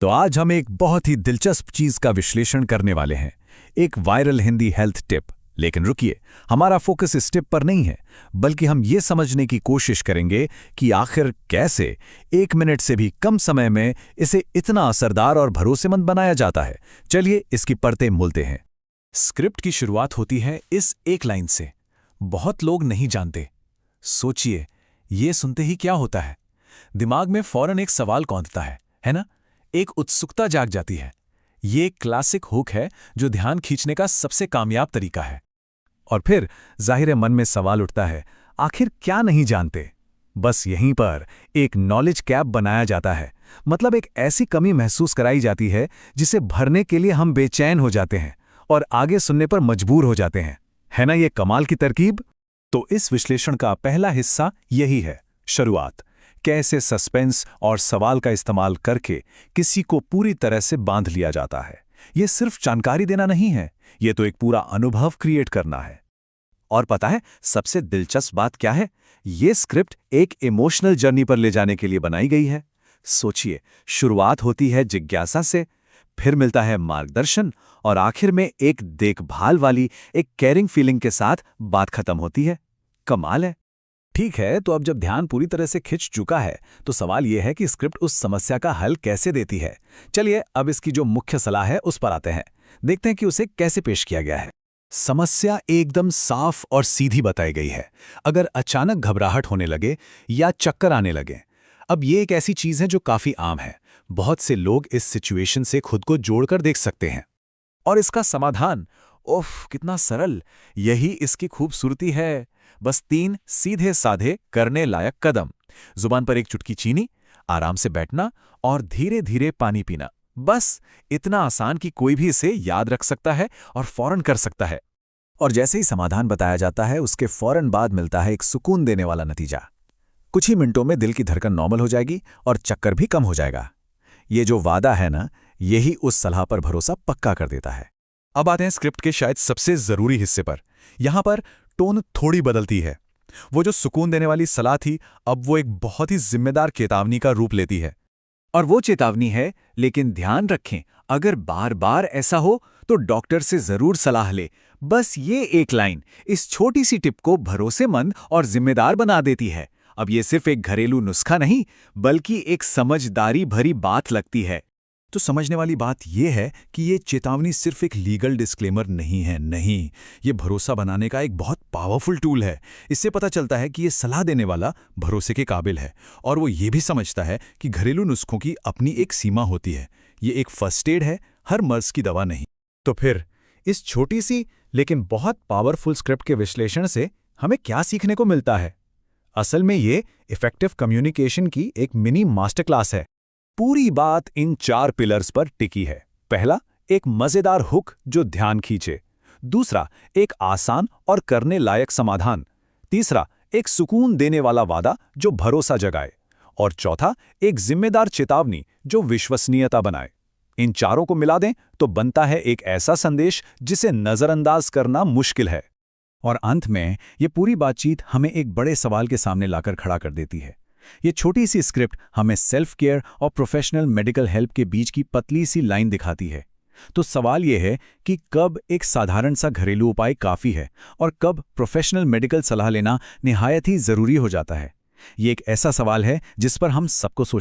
तो आज हम एक बहुत ही दिलचस्प चीज का विश्लेषण करने वाले हैं, एक वायरल हिंदी हेल्थ टिप। लेकिन रुकिए, हमारा फोकस इस टिप पर नहीं है, बल्कि हम ये समझने की कोशिश करेंगे कि आखिर कैसे 1 मिनट से भी कम समय में इसे इतना असरदार और भरोसेमंद बनाया जाता है। चलिए इसकी परतें मूलते हैं। स्क्रिप्ट की शुरुआत होती है इस एक लाइन से, बहुत लोग नहीं जानते। सोचिए, ये सुनते ही क्या होता है? दिमाग में फौरन एक सवाल कौंधता है ना? एक उत्सुकता जाग जाती है। ये एक क्लासिक हुक है जो ध्यान खींचने का सबसे कामयाब तरीका है। और फिर जाहिर मन में सवाल उठता है, आखिर क्या नहीं जानते? बस यहीं पर एक नॉलेज गैप बनाया जाता है, मतलब एक ऐसी कमी महसूस कराई जाती है जिसे भरने के लिए हम बेचैन हो जाते हैं और आगे सुनने पर मजबूर हो जाते हैं। है ना ये कमाल की तरकीब? तो इस विश्लेषण का पहला हिस्सा यही है, शुरुआत। कैसे सस्पेंस और सवाल का इस्तेमाल करके किसी को पूरी तरह से बांध लिया जाता है। ये सिर्फ जानकारी देना नहीं है, ये तो एक पूरा अनुभव क्रिएट करना है। और पता है सबसे दिलचस्प बात क्या है? ये स्क्रिप्ट एक इमोशनल जर्नी पर ले जाने के लिए बनाई गई है। सोचिए, शुरुआत होती है जिज्ञासा से, फिर मिलता है मार्गदर्शन और आखिर में एक देखभाल वाली, एक केयरिंग फीलिंग के साथ बात खत्म होती है। कमाल है। ठीक है, तो अब जब ध्यान पूरी तरह से खिंच चुका है तो सवाल यह है कि स्क्रिप्ट उस समस्या का हल कैसे देती है। चलिए अब इसकी जो मुख्य सलाह है उस पर आते हैं। देखते हैं कि उसे कैसे पेश किया गया है। समस्या एकदम साफ और सीधी बताई गई है। अगर अचानक घबराहट होने लगे या चक्कर आने लगे, अब ये एक ऐसी चीज है जो काफी आम है। बहुत से लोग इस सिचुएशन से खुद को जोड़कर देख सकते हैं। और इसका समाधान, ओफ कितना सरल, यही इसकी खूबसूरती है। बस 3 सीधे साधे करने लायक कदम। जुबान पर एक चुटकी चीनी, आराम से बैठना और धीरे धीरे पानी पीना। बस इतना आसान कि कोई भी इसे याद रख सकता है और फौरन कर सकता है। और जैसे ही समाधान बताया जाता है उसके फौरन बाद मिलता है एक सुकून देने वाला नतीजा। कुछ ही मिनटों में दिल की धड़कन नॉर्मल हो जाएगी और चक्कर भी कम हो जाएगा। ये जो वादा है ना, यही उस सलाह पर भरोसा पक्का कर देता है। अब आते हैं स्क्रिप्ट के शायद सबसे जरूरी हिस्से पर। यहां पर टोन थोड़ी बदलती है। वो जो सुकून देने वाली सलाह थी, अब वो एक बहुत ही जिम्मेदार चेतावनी का रूप लेती है। और वो चेतावनी है, लेकिन ध्यान रखें, अगर बार बार ऐसा हो तो डॉक्टर से जरूर सलाह ले। बस ये एक लाइन इस छोटी सी टिप को भरोसेमंद और जिम्मेदार बना देती है। अब ये सिर्फ एक घरेलू नुस्खा नहीं, बल्कि एक समझदारी भरी बात लगती है। तो समझने वाली बात यह है कि ये चेतावनी सिर्फ एक लीगल डिस्क्लेमर नहीं है, नहीं, ये भरोसा बनाने का एक बहुत पावरफुल टूल है। इससे पता चलता है कि ये सलाह देने वाला भरोसे के काबिल है और वो ये भी समझता है कि घरेलू नुस्खों की अपनी एक सीमा होती है। ये एक फर्स्ट एड है, हर मर्ज की दवा नहीं। तो फिर इस छोटी सी लेकिन बहुत पावरफुल स्क्रिप्ट के विश्लेषण से हमें क्या सीखने को मिलता है? असल में ये इफेक्टिव कम्युनिकेशन की एक मिनी मास्टर क्लास है। पूरी बात इन 4 पिलर्स पर टिकी है। पहला, एक मजेदार हुक जो ध्यान खींचे। दूसरा, एक आसान और करने लायक समाधान। तीसरा, एक सुकून देने वाला वादा जो भरोसा जगाए। और चौथा, एक जिम्मेदार चेतावनी जो विश्वसनीयता बनाए। इन चारों को मिला दें तो बनता है एक ऐसा संदेश जिसे नजरअंदाज करना मुश्किल है। और अंत में ये पूरी बातचीत हमें एक बड़े सवाल के सामने लाकर खड़ा कर देती है। ये छोटी सी स्क्रिप्ट हमें सेल्फ केयर और प्रोफेशनल मेडिकल हेल्प के बीच की पतली सी लाइन दिखाती है। तो सवाल ये है कि कब एक साधारण सा घरेलू उपाय काफ़ी है और कब प्रोफेशनल मेडिकल सलाह लेना निहायत ही ज़रूरी हो जाता है। ये एक ऐसा सवाल है जिस पर हम सबको सोचना